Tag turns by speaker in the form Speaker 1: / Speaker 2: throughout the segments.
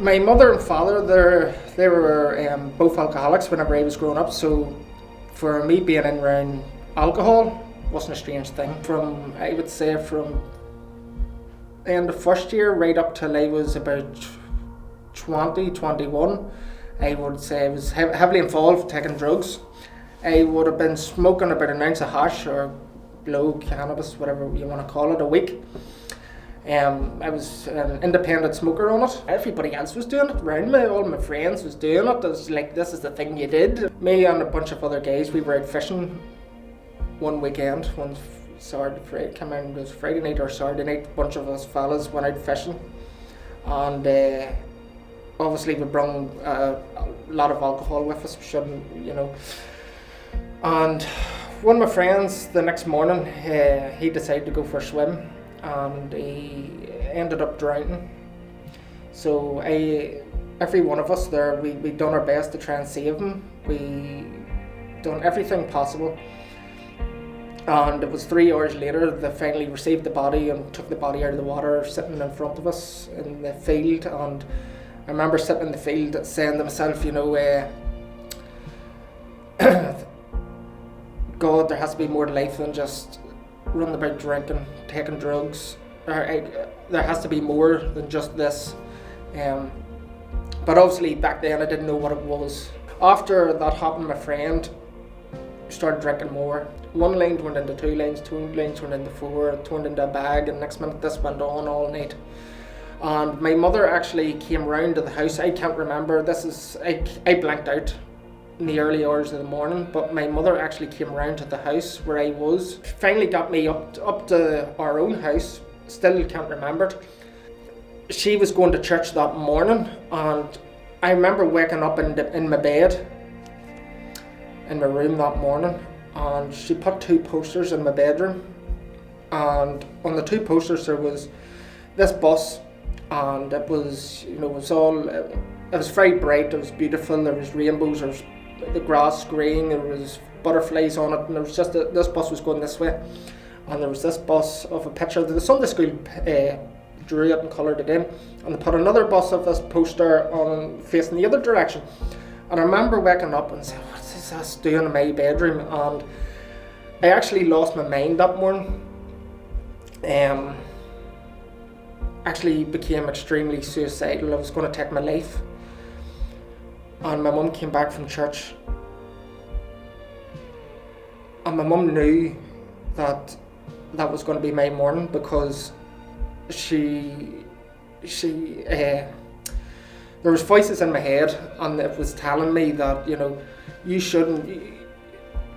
Speaker 1: My mother and father, they were both alcoholics whenever I was growing up, so for me being in around alcohol wasn't a strange thing. I would say from the end of first year right up till I was about 20, 21, I would say I was heavily involved taking drugs. I would have been smoking about an ounce of hash or blow, cannabis, whatever you want to call it, a week. I was an independent smoker on it. Everybody else was doing it around me, all my friends was doing it. It was like, this is the thing you did. Me and a bunch of other guys, we were out fishing one weekend, one Friday, came in, it was Friday night or Saturday night, a bunch of us fellas went out fishing. And obviously we brought a lot of alcohol with us, we shouldn't, you know. And one of my friends, the next morning, he decided to go for a swim. And he ended up drowning. So every one of us there, we done our best to try and save him. We done everything possible. And it was 3 hours later they finally received the body and took the body out of the water, sitting in front of us in the field. And I remember sitting in the field saying to myself, you know, God, there has to be more to life than just running about drinking, taking drugs. There has to be more than just this. But obviously back then I didn't know what it was. After that happened, my friend started drinking more. One line turned into 2 lines, 2 lines turned into 4, it turned into a bag, and next minute this went on all night. And my mother actually came round to the house. I can't remember, I blanked out in the early hours of the morning, but my mother actually came round to the house where I was. Finally got me up to our own house, still can't remember it. She was going to church that morning, and I remember waking up in my bed, in my room that morning, and she put 2 posters in my bedroom, and on the 2 posters there was this bus, and it was, you know, it was very bright, it was beautiful, there was rainbows, there was the grass green, there was butterflies on it, and there was just this bus was going this way, and there was this bus of a picture that the Sunday school drew it and coloured it in, and they put another bus of this poster on facing the other direction. And I remember waking up and saying, what is this doing in my bedroom? And I actually lost my mind that morning. Actually became extremely suicidal. I was going to take my life. And my mum came back from church, and my mum knew that was going to be my morning, because there was voices in my head, and it was telling me that, you know, you shouldn't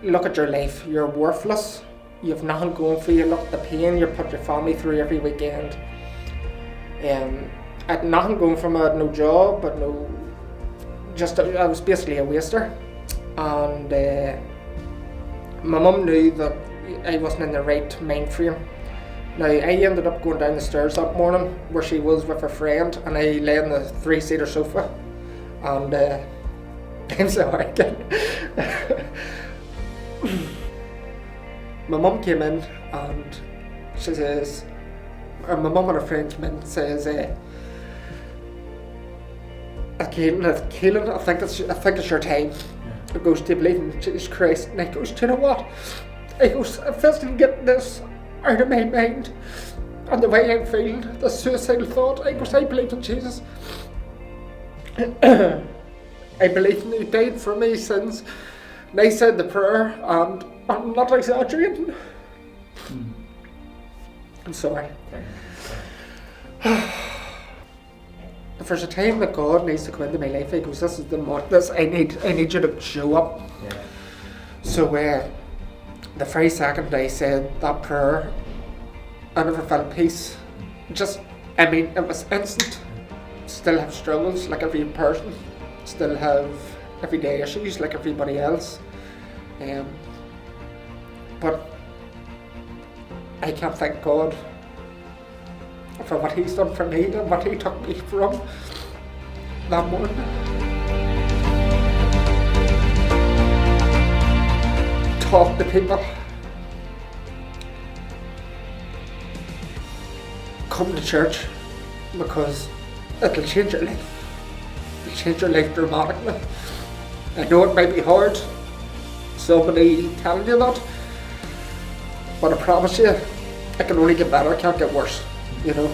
Speaker 1: look at your life, you're worthless, you have nothing going for you, look at the pain you put your family through every weekend. I had nothing going for me, I had no job, but I was basically a waster. And my mum knew that I wasn't in the right mind frame. Now, I ended up going down the stairs that morning where she was with her friend, and I lay on the 3-seater sofa, and I'm sorry again. My mum came in, and she says, or my mum and her friend came in and says, Killian, I think it's your time. It goes, do you believe in Jesus Christ? And I goes, do you know what? I goes, if this can get this out of my mind, and the way I'm feeling, the suicidal thought, I goes, I believe in Jesus. I believe in He died for my sins. And I said the prayer, and I'm not exaggerating. I'm sorry. If there's a time that God needs to come into my life, He goes, this is the moment, I need you to show up. Yeah. So the very second I said that prayer, I never felt peace. It was instant. Still have struggles like every person, still have everyday issues like everybody else. But I can't thank God for what He's done for me and what He took me from that morning. Talk to people. Come to church, because it'll change your life. change your life dramatically. I know it might be hard, somebody telling you that, but I promise you, it can only get better, it can't get worse, you know.